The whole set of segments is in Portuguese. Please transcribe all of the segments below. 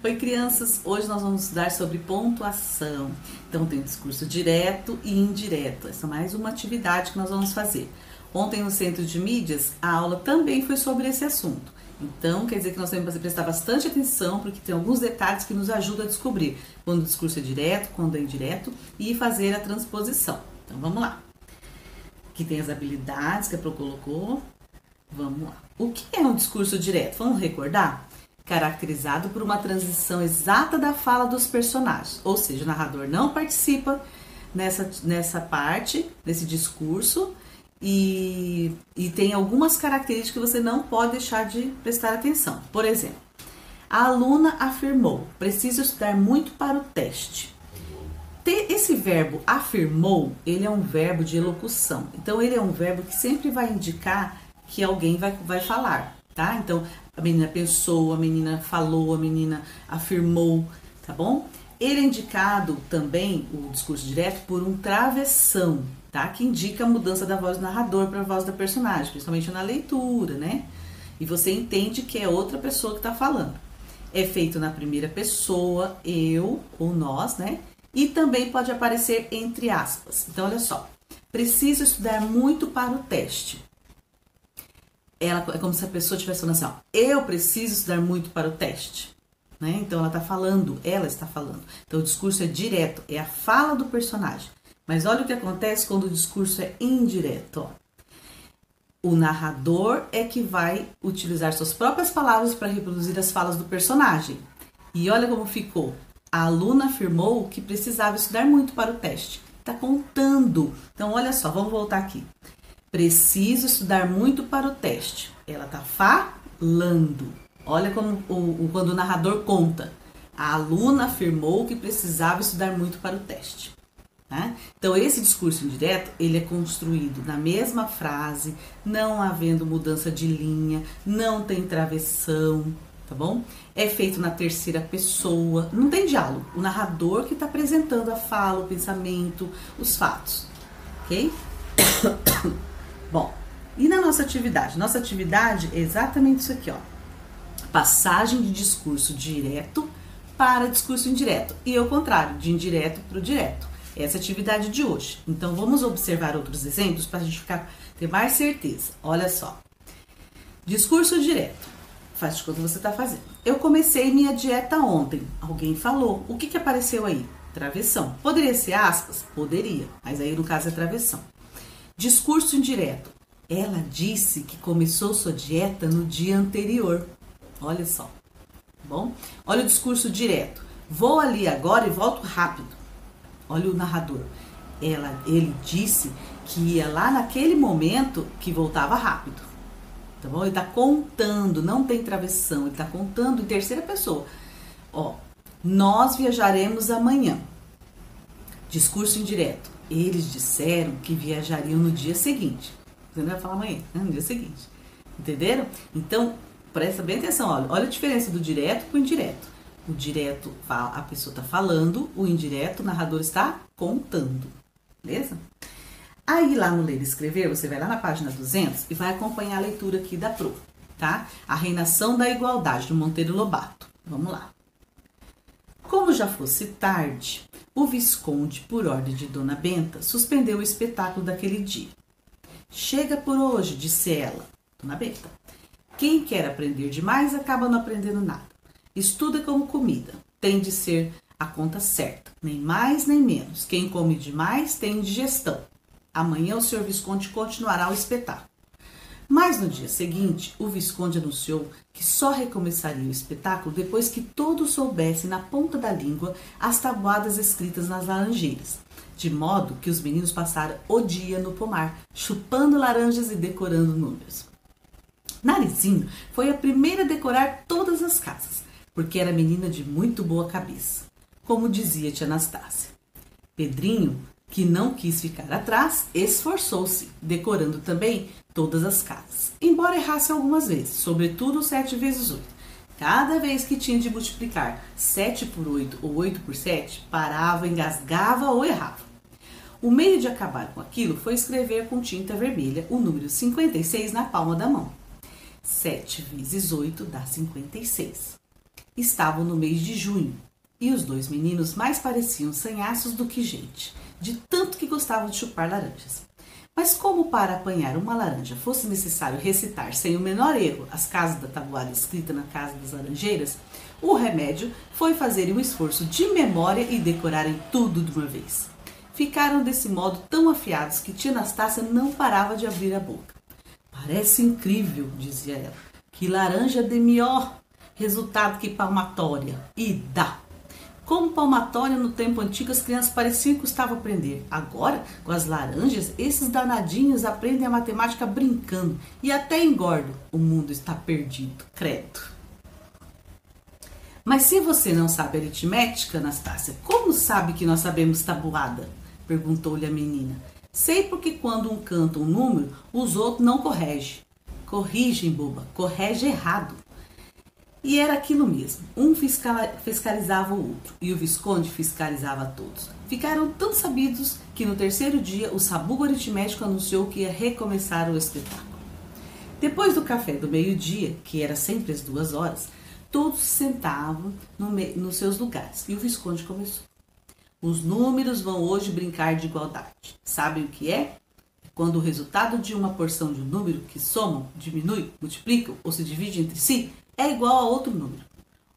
Oi, crianças! Hoje nós vamos estudar sobre pontuação. Então, tem discurso direto e indireto. Essa é mais uma atividade que nós vamos fazer. Ontem, no Centro de Mídias, a aula também foi sobre esse assunto. Então, quer dizer que nós temos que prestar bastante atenção, porque tem alguns detalhes que nos ajudam a descobrir quando o discurso é direto, quando é indireto, e fazer a transposição. Então, vamos lá. Aqui tem as habilidades que a Pro colocou. Vamos lá. O que é um discurso direto? Vamos recordar? Caracterizado por uma transição exata da fala dos personagens, ou seja, o narrador não participa nessa parte, desse discurso, e tem algumas características que você não pode deixar de prestar atenção. Por exemplo, a aluna afirmou: preciso estudar muito para o teste. Esse verbo afirmou, ele é um verbo de elocução, então ele é um verbo que sempre vai indicar que alguém vai falar, tá? Então, a menina pensou, a menina falou, a menina afirmou, tá bom? Ele é indicado também, o discurso direto, por um travessão, tá? Que indica a mudança da voz do narrador para a voz da personagem, principalmente na leitura, né? E você entende que é outra pessoa que está falando. É feito na primeira pessoa, eu ou nós, né? E também pode aparecer entre aspas. Então, olha só. Preciso estudar muito para o teste. Ela é como se a pessoa estivesse falando assim, ó, eu preciso estudar muito para o teste, né? Então ela está falando, ela está falando. Então o discurso é direto, é a fala do personagem. Mas olha o que acontece quando o discurso é indireto, ó. O narrador é que vai utilizar suas próprias palavras para reproduzir as falas do personagem. E olha como ficou. A aluna afirmou que precisava estudar muito para o teste. Está contando. Então olha só, vamos voltar aqui. Preciso estudar muito para o teste. Ela está falando. Olha como quando o narrador conta. A aluna afirmou que precisava estudar muito para o teste. Né? Então, esse discurso indireto, ele é construído na mesma frase, não havendo mudança de linha, não tem travessão, tá bom? É feito na terceira pessoa, não tem diálogo. O narrador que está apresentando a fala, o pensamento, os fatos, ok? Bom, e na nossa atividade? Nossa atividade é exatamente isso aqui, ó. Passagem de discurso direto para discurso indireto. E ao contrário, de indireto para o direto. Essa é a atividade de hoje. Então, vamos observar outros exemplos para a gente ter mais certeza. Olha só. Discurso direto. Faz de conta que você está fazendo. Eu comecei minha dieta ontem. Alguém falou. O que apareceu aí? Travessão. Poderia ser aspas? Poderia. Mas aí, no caso, é travessão. Discurso indireto. Ela disse que começou sua dieta no dia anterior. Olha só. Tá bom? Olha o discurso direto. Vou ali agora e volto rápido. Olha o narrador. Ele disse que ia lá naquele momento que voltava rápido. Tá bom? Ele está contando, não tem travessão. Ele está contando em terceira pessoa. Ó, nós viajaremos amanhã. Discurso indireto. Eles disseram que viajariam no dia seguinte. Você não vai falar amanhã, né? No dia seguinte. Entenderam? Então, presta bem atenção. Olha a diferença do direto para o indireto. O direto, a pessoa está falando. O indireto, o narrador está contando. Beleza? Aí, lá no Ler e Escrever, você vai lá na página 200 e vai acompanhar a leitura aqui da Pro. Tá? A Reinação da Igualdade, do Monteiro Lobato. Vamos lá. Como já fosse tarde, o Visconde, por ordem de Dona Benta, suspendeu o espetáculo daquele dia. Chega por hoje, disse ela, Dona Benta. Quem quer aprender demais acaba não aprendendo nada. Estuda como comida, tem de ser a conta certa, nem mais nem menos. Quem come demais tem indigestão. Amanhã o senhor Visconde continuará o espetáculo. Mas no dia seguinte, o Visconde anunciou que só recomeçaria o espetáculo depois que todos soubessem na ponta da língua as tabuadas escritas nas laranjeiras, de modo que os meninos passaram o dia no pomar, chupando laranjas e decorando números. Narizinho foi a primeira a decorar todas as casas, porque era menina de muito boa cabeça, como dizia tia Anastácia. Pedrinho, que não quis ficar atrás, esforçou-se, decorando também todas as casas, embora errasse algumas vezes, sobretudo 7 vezes 8. Cada vez que tinha de multiplicar 7 por 8 ou 8 por 7, parava, engasgava ou errava. O meio de acabar com aquilo foi escrever com tinta vermelha o número 56 na palma da mão. 7 vezes 8 dá 56. Estavam no mês de junho e os dois meninos mais pareciam sanhaços do que gente, de tanto que gostavam de chupar laranjas. Mas como para apanhar uma laranja fosse necessário recitar sem o menor erro as casas da tabuada escrita na Casa das Laranjeiras, o remédio foi fazerem um esforço de memória e decorarem tudo de uma vez. Ficaram desse modo tão afiados que tia Anastácia não parava de abrir a boca. Parece incrível, dizia ela, que laranja dê melhor resultado que palmatória. E dá! Como palmatória no tempo antigo as crianças pareciam que custavam aprender. Agora, com as laranjas, esses danadinhos aprendem a matemática brincando e até engordam. O mundo está perdido, credo. Mas se você não sabe aritmética, Anastácia, como sabe que nós sabemos tabuada? Perguntou-lhe a menina. Sei porque quando um canta um número, os outros não corrigem. Corrigem, boba, corrige errado. E era aquilo mesmo, um fiscalizava o outro e o Visconde fiscalizava a todos. Ficaram tão sabidos que no terceiro dia o sabugo aritmético anunciou que ia recomeçar o espetáculo. Depois do café do meio-dia, que era sempre às 2 horas, todos se sentavam nos seus lugares e o Visconde começou. Os números vão hoje brincar de igualdade. Sabem o que é? Quando o resultado de uma porção de um número que somam, diminuem, multiplicam ou se divide entre si é igual a outro número.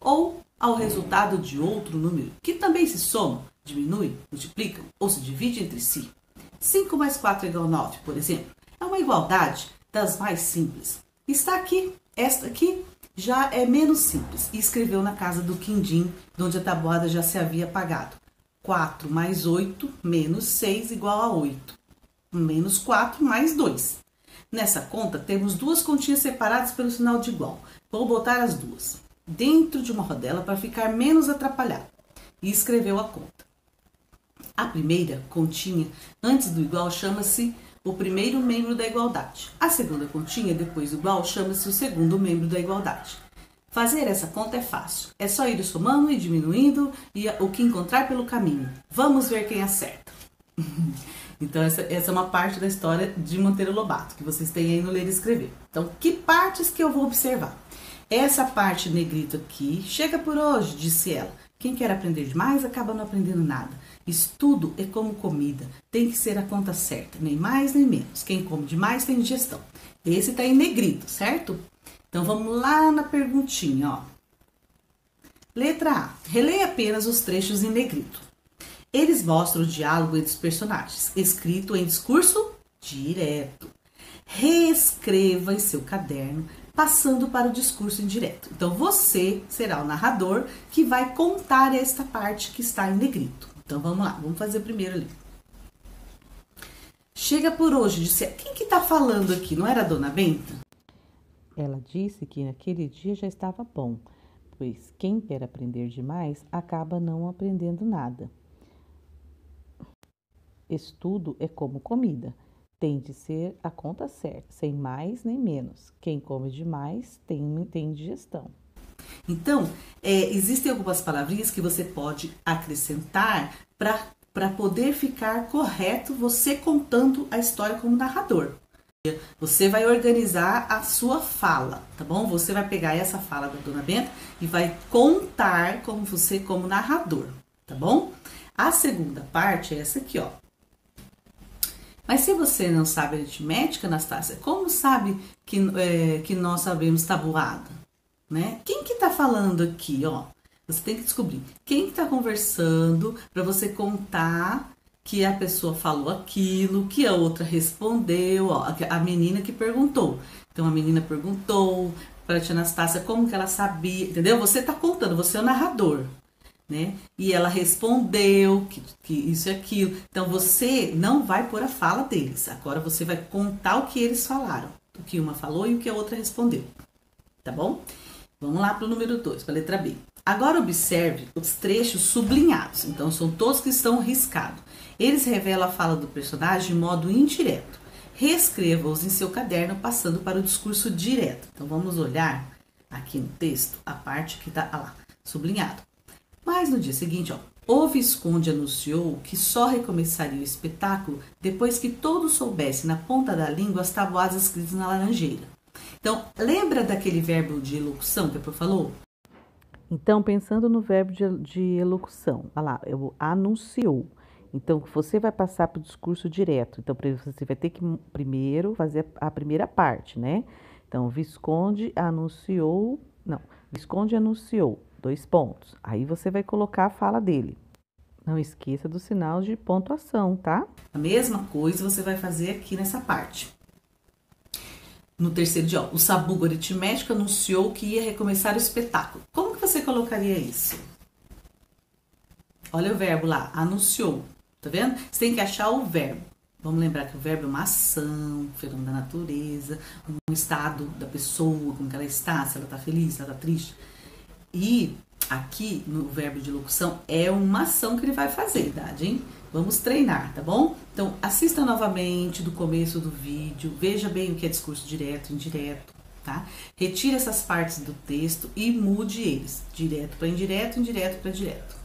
Ou ao resultado de outro número que também se somam, diminuem, multiplicam ou se divide entre si. 5 mais 4 é igual a 9, por exemplo. É uma igualdade das mais simples. Está aqui, esta aqui já é menos simples. E escreveu na casa do Quindim, onde a tabuada já se havia apagado. 4 mais 8 menos 6 igual a 8. Menos 4 mais 2. Nessa conta, temos duas continhas separadas pelo sinal de igual. Vou botar as duas dentro de uma rodela para ficar menos atrapalhado. E escreveu a conta. A primeira continha, antes do igual, chama-se o primeiro membro da igualdade. A segunda continha, depois do igual, chama-se o segundo membro da igualdade. Fazer essa conta é fácil. É só ir somando e diminuindo e o que encontrar pelo caminho. Vamos ver quem acerta. Então, essa é uma parte da história de Monteiro Lobato, que vocês têm aí no Ler e Escrever. Então, que partes que eu vou observar? Essa parte negrito aqui, chega por hoje, disse ela. Quem quer aprender demais acaba não aprendendo nada. Estudo é como comida, tem que ser a conta certa, nem mais nem menos. Quem come demais tem digestão. Esse tá em negrito, certo? Então, vamos lá na perguntinha, ó. Letra A. Releia apenas os trechos em negrito. Eles mostram o diálogo entre os personagens, escrito em discurso direto. Reescreva em seu caderno, passando para o discurso indireto. Então, você será o narrador que vai contar esta parte que está em negrito. Então, vamos lá, vamos fazer primeiro ali. Chega por hoje, disse, quem que tá falando aqui? Não era a Dona Benta? Ela disse que naquele dia já estava bom, pois quem quer aprender demais acaba não aprendendo nada. Estudo é como comida, tem de ser a conta certa, sem mais nem menos. Quem come demais tem digestão. Então, existem algumas palavrinhas que você pode acrescentar para poder ficar correto você contando a história como narrador. Você vai organizar a sua fala, tá bom? Você vai pegar essa fala da Dona Benta e vai contar como você como narrador, tá bom? A segunda parte é essa aqui, ó. Mas se você não sabe aritmética, Anastácia, como sabe que nós sabemos tabuada? Né? Quem que tá falando aqui, ó? Você tem que descobrir quem que tá conversando para você contar que a pessoa falou aquilo, que a outra respondeu, ó, a menina que perguntou. Então a menina perguntou para a tia Anastácia como que ela sabia, entendeu? Você tá contando, você é o narrador, né? E ela respondeu que isso e aquilo. Então você não vai pôr a fala deles. Agora você vai contar o que eles falaram, o que uma falou e o que a outra respondeu. Tá bom? Vamos lá para o número 2, para a letra B. Agora observe os trechos sublinhados. Então são todos que estão riscados. Eles revelam a fala do personagem de modo indireto. Reescreva-os em seu caderno, passando para o discurso direto. Então vamos olhar aqui no texto a parte que está lá, sublinhado. Mas no dia seguinte, ó, o Visconde anunciou que só recomeçaria o espetáculo depois que todos soubessem na ponta da língua as tabuadas escritas na laranjeira. Então, lembra daquele verbo de locução que a Pro falou? Então, pensando no verbo de elocução, olha lá, eu anunciou. Então, você vai passar para o discurso direto. Então, você vai ter que primeiro fazer a primeira parte, né? Então, Visconde anunciou. Não, Visconde anunciou. 2 pontos. Aí você vai colocar a fala dele. Não esqueça do sinal de pontuação, tá? A mesma coisa você vai fazer aqui nessa parte. No terceiro dia, ó, o sabugo aritmético anunciou que ia recomeçar o espetáculo. Como que você colocaria isso? Olha o verbo lá, anunciou. Tá vendo? Você tem que achar o verbo. Vamos lembrar que o verbo é uma ação, um fenômeno da natureza, um estado da pessoa, como que ela está, se ela está feliz, se ela está triste. E aqui no verbo de locução é uma ação que ele vai fazer, verdade, hein? Vamos treinar, tá bom? Então, assista novamente do começo do vídeo, veja bem o que é discurso direto e indireto, tá? Retire essas partes do texto e mude eles, direto para indireto, indireto para direto.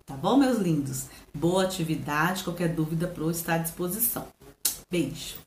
Tá bom, meus lindos? Boa atividade, qualquer dúvida, Pro está à disposição. Beijo!